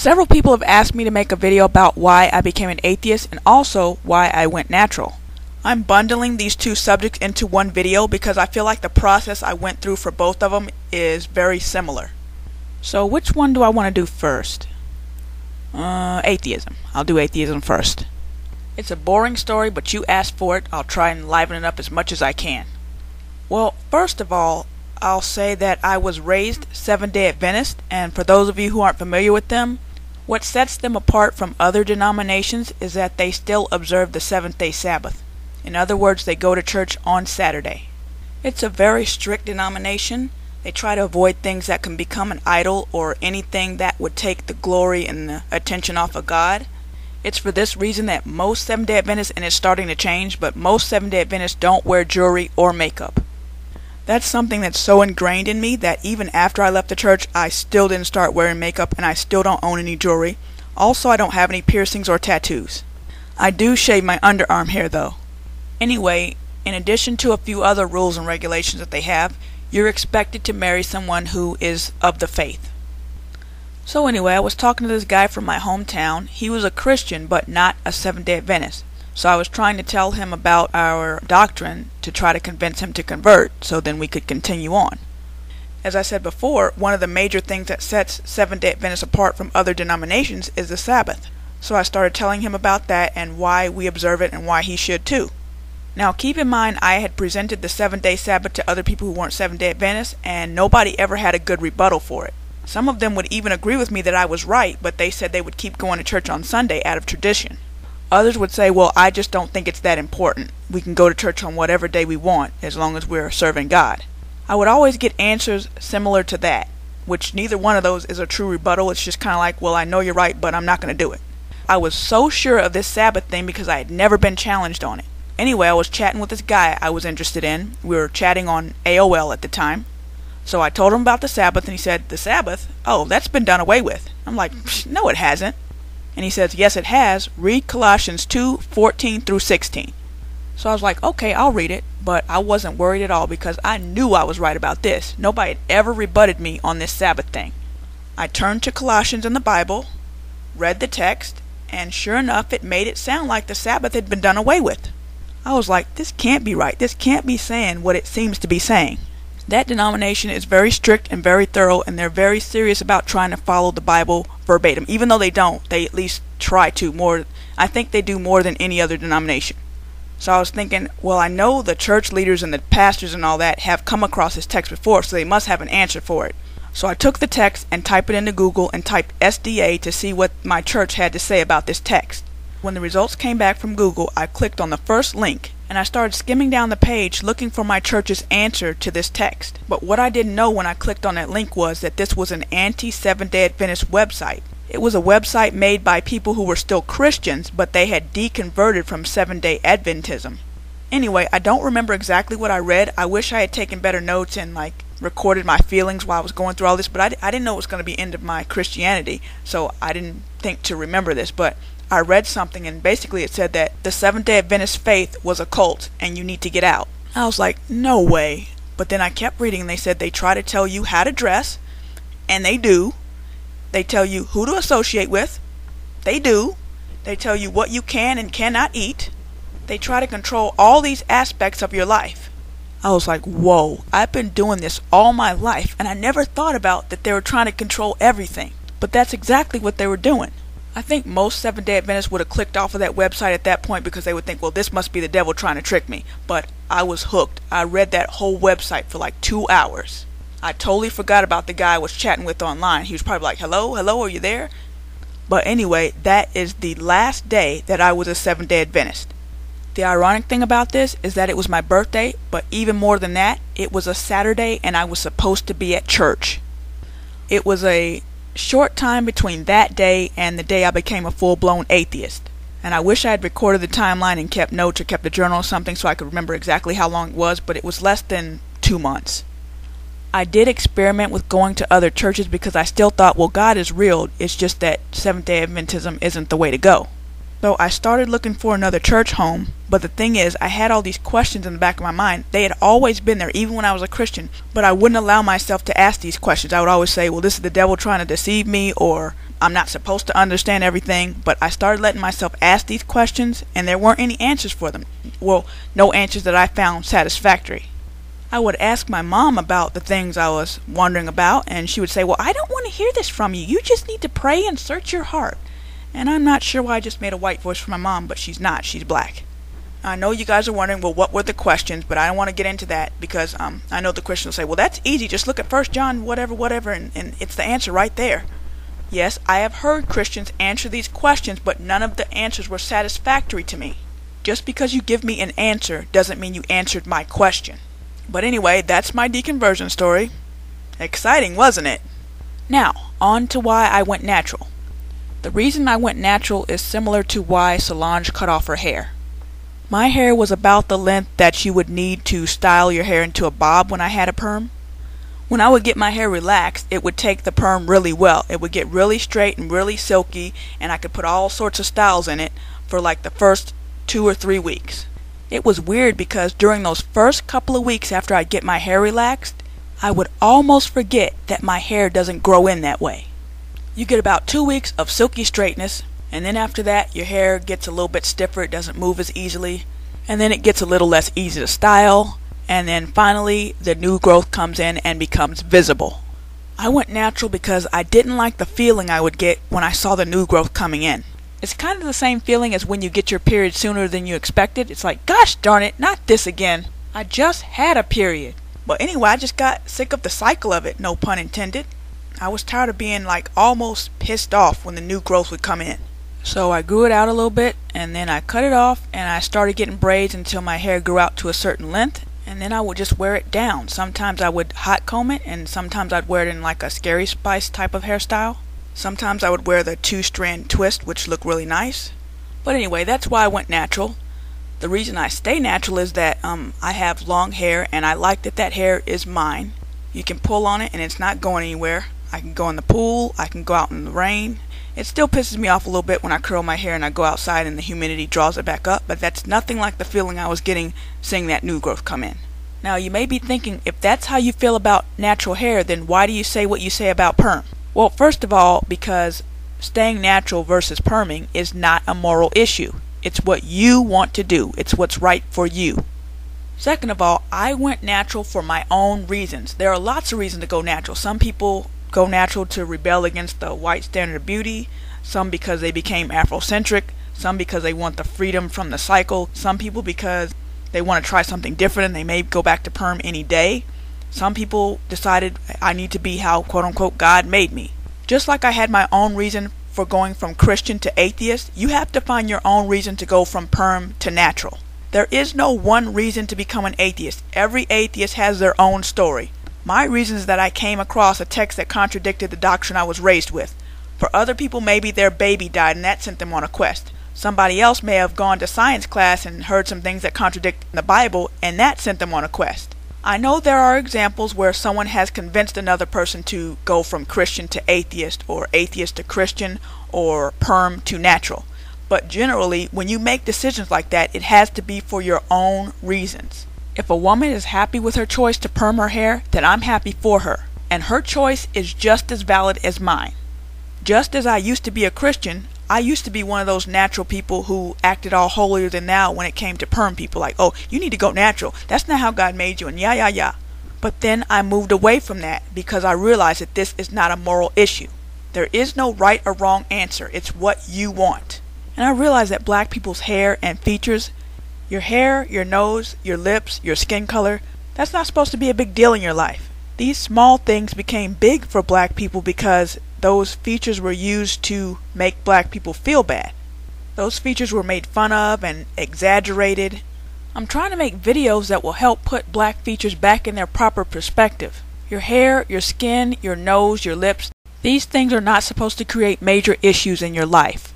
Several people have asked me to make a video about why I became an atheist and also why I went natural. I'm bundling these two subjects into one video because I feel like the process I went through for both of them is very similar. So which one do I want to do first? Atheism. I'll do atheism first. It's a boring story, but you asked for it. I'll try and liven it up as much as I can. Well, first of all, I'll say that I was raised Seventh-day Adventist, and for those of you who aren't familiar with them, what sets them apart from other denominations is that they still observe the seventh-day Sabbath. In other words, they go to church on Saturday. It's a very strict denomination. They try to avoid things that can become an idol or anything that would take the glory and the attention off of God. It's for this reason that most Seventh-day Adventists, and it's starting to change, but most Seventh-day Adventists don't wear jewelry or makeup. That's something that's so ingrained in me that even after I left the church, I still didn't start wearing makeup and I still don't own any jewelry. Also, I don't have any piercings or tattoos. I do shave my underarm hair though. Anyway, in addition to a few other rules and regulations that they have, you're expected to marry someone who is of the faith. So anyway, I was talking to this guy from my hometown. He was a Christian but not a Seventh-day Adventist. So I was trying to tell him about our doctrine to try to convince him to convert, so then we could continue on. As I said before, one of the major things that sets Seventh-day Adventists apart from other denominations is the Sabbath. So I started telling him about that and why we observe it and why he should too. Now keep in mind, I had presented the 7-day Sabbath to other people who weren't Seventh-day Adventists, and nobody ever had a good rebuttal for it. Some of them would even agree with me that I was right, but they said they would keep going to church on Sunday out of tradition. Others would say, well, I just don't think it's that important. We can go to church on whatever day we want, as long as we're serving God. I would always get answers similar to that, which neither one of those is a true rebuttal. It's just kind of like, well, I know you're right, but I'm not going to do it. I was so sure of this Sabbath thing because I had never been challenged on it. Anyway, I was chatting with this guy I was interested in. We were chatting on AOL at the time. So I told him about the Sabbath, and he said, the Sabbath? Oh, that's been done away with. I'm like, no it hasn't. And he says, yes it has. Read Colossians 2:14 through 16. So I was like, okay, I'll read it. But I wasn't worried at all because I knew I was right about this. Nobody had ever rebutted me on this Sabbath thing. I turned to Colossians in the Bible, read the text, and sure enough it made it sound like the Sabbath had been done away with. I was like, this can't be right. This can't be saying what it seems to be saying. That denomination is very strict and very thorough, and they're very serious about trying to follow the Bible verbatim. Even though they don't, they at least try to more. I think they do more than any other denomination. So I was thinking, well, I know the church leaders and the pastors and all that have come across this text before, so they must have an answer for it. So I took the text and typed it into Google and typed SDA to see what my church had to say about this text. When the results came back from Google, I clicked on the first link and I started skimming down the page looking for my church's answer to this text. But what I didn't know when I clicked on that link was that this was an anti-Seventh-day Adventist website. It was a website made by people who were still Christians, but they had deconverted from Seventh-day Adventism. Anyway, I don't remember exactly what I read. I wish I had taken better notes and recorded my feelings while I was going through all this, but I didn't know it was going to be end of my Christianity, so I didn't think to remember this. But I read something and basically it said that the Seventh-day Adventist faith was a cult and you need to get out. I was like, no way. But then I kept reading and they said they try to tell you how to dress, and they do. They tell you who to associate with. They do. They tell you what you can and cannot eat. They try to control all these aspects of your life. I was like, whoa, I've been doing this all my life and I never thought about that they were trying to control everything. But that's exactly what they were doing. I think most Seventh-day Adventists would have clicked off of that website at that point because they would think, well, this must be the devil trying to trick me. But I was hooked. I read that whole website for like 2 hours. I totally forgot about the guy I was chatting with online. He was probably like, hello, are you there? But anyway, that is the last day that I was a Seventh-day Adventist. The ironic thing about this is that it was my birthday, but even more than that, it was a Saturday and I was supposed to be at church. It was a short time between that day and the day I became a full-blown atheist. And I wish I had recorded the timeline and kept notes or kept a journal or something so I could remember exactly how long it was, but it was less than 2 months. I did experiment with going to other churches because I still thought, well, God is real, it's just that Seventh-day Adventism isn't the way to go. So I started looking for another church home, but the thing is, I had all these questions in the back of my mind. They had always been there, even when I was a Christian, but I wouldn't allow myself to ask these questions. I would always say, well, this is the devil trying to deceive me, or I'm not supposed to understand everything. But I started letting myself ask these questions, and there weren't any answers for them. Well, no answers that I found satisfactory. I would ask my mom about the things I was wondering about, and she would say, well, I don't want to hear this from you. You just need to pray and search your heart. And I'm not sure why I just made a white voice for my mom, but she's not. She's black. I know you guys are wondering, well, what were the questions, but I don't want to get into that because I know the Christian will say, well, that's easy. Just look at 1 John whatever, and it's the answer right there. Yes, I have heard Christians answer these questions, but none of the answers were satisfactory to me. Just because you give me an answer doesn't mean you answered my question. But anyway, that's my deconversion story. Exciting, wasn't it? Now, on to why I went natural. The reason I went natural is similar to why Solange cut off her hair. My hair was about the length that you would need to style your hair into a bob when I had a perm. When I would get my hair relaxed, it would take the perm really well. It would get really straight and really silky, and I could put all sorts of styles in it for like the first 2 or 3 weeks. It was weird because during those first couple of weeks after I'd get my hair relaxed, I would almost forget that my hair doesn't grow in that way. You get about 2 weeks of silky straightness, and then after that your hair gets a little bit stiffer, it doesn't move as easily, and then it gets a little less easy to style, and then finally the new growth comes in and becomes visible. I went natural because I didn't like the feeling I would get when I saw the new growth coming in. It's kind of the same feeling as when you get your period sooner than you expected. It's like, gosh darn it, not this again. I just had a period. But anyway, I just got sick of the cycle of it, no pun intended. I was tired of being like almost pissed off when the new growth would come in. So I grew it out a little bit, and then I cut it off, and I started getting braids until my hair grew out to a certain length, and then I would just wear it down. Sometimes I would hot comb it, and sometimes I'd wear it in like a Scary Spice type of hairstyle. Sometimes I would wear the 2-strand twist, which looked really nice. But anyway, that's why I went natural. The reason I stay natural is that I have long hair, and I like that hair is mine. You can pull on it and it's not going anywhere. I can go in the pool, I can go out in the rain. It still pisses me off a little bit when I curl my hair and I go outside and the humidity draws it back up, but that's nothing like the feeling I was getting seeing that new growth come in. Now you may be thinking, if that's how you feel about natural hair, then why do you say what you say about perm? Well, first of all, because staying natural versus perming is not a moral issue. It's what you want to do. It's what's right for you. Second of all, I went natural for my own reasons. There are lots of reasons to go natural. Some people go natural to rebel against the white standard of beauty, some because they became Afrocentric, some because they want the freedom from the cycle, some people because they want to try something different and they may go back to perm any day. Some people decided I need to be how quote-unquote God made me. Just like I had my own reason for going from Christian to atheist, you have to find your own reason to go from perm to natural. There is no one reason to become an atheist. Every atheist has their own story. My reason is that I came across a text that contradicted the doctrine I was raised with. For other people, maybe their baby died and that sent them on a quest. Somebody else may have gone to science class and heard some things that contradict the Bible, and that sent them on a quest. I know there are examples where someone has convinced another person to go from Christian to atheist, or atheist to Christian, or perm to natural. But generally, when you make decisions like that, it has to be for your own reasons. If a woman is happy with her choice to perm her hair, then I'm happy for her. And her choice is just as valid as mine. Just as I used to be a Christian, I used to be one of those natural people who acted all holier than thou when it came to perm people. Like, oh, you need to go natural. That's not how God made you, and yeah. But then I moved away from that because I realized that this is not a moral issue. There is no right or wrong answer. It's what you want. And I realized that black people's hair and features, your hair, your nose, your lips, your skin color, that's not supposed to be a big deal in your life. These small things became big for black people because those features were used to make black people feel bad. Those features were made fun of and exaggerated. I'm trying to make videos that will help put black features back in their proper perspective. Your hair, your skin, your nose, your lips, these things are not supposed to create major issues in your life.